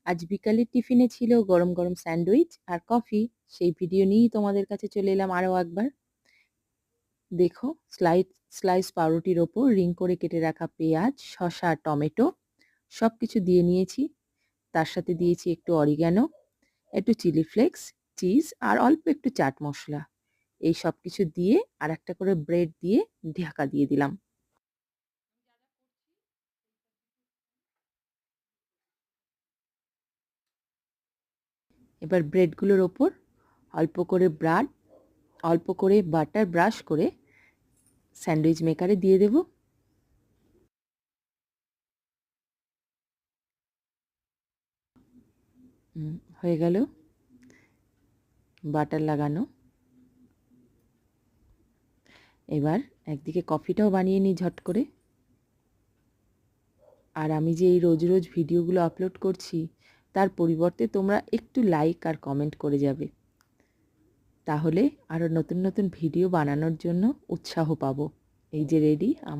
আজ বিকালের টিফিনে ছিল গরম গরম স্যান্ডউইচ আর কফি। সেই ভিডিও নিয়েই তোমাদের কাছে চলে এলাম আরও একবার। দেখো, স্লাইস পাউরুটির ওপর রিং করে কেটে রাখা পেঁয়াজ, শসা, টমেটো সব কিছু দিয়ে নিয়েছি। তার সাথে দিয়েছি একটু অরিগ্যানো, একটু চিলি ফ্লেক্স, চিজ আর অল্প একটু চাট মশলা। এই সব কিছু দিয়ে আর একটা করে ব্রেড দিয়ে ঢাকা দিয়ে দিলাম। এবার ব্রেডগুলোর ওপর অল্প করে বাটার ব্রাশ করে স্যান্ডউইচ মেকারে দিয়ে দেব। হয়ে গেল বাটার লাগানো। এবার একদিকে কফিটাও বানিয়ে নিই ঝট করে। আর আমি যে এই রোজ রোজ ভিডিওগুলো আপলোড করছি তার পরিবর্তে তোমরা একটু লাইক আর কমেন্ট করে যাবে, তাহলে আরও নতুন নতুন ভিডিও বানানোর জন্য উৎসাহ পাবো। এই যে রেডি আমার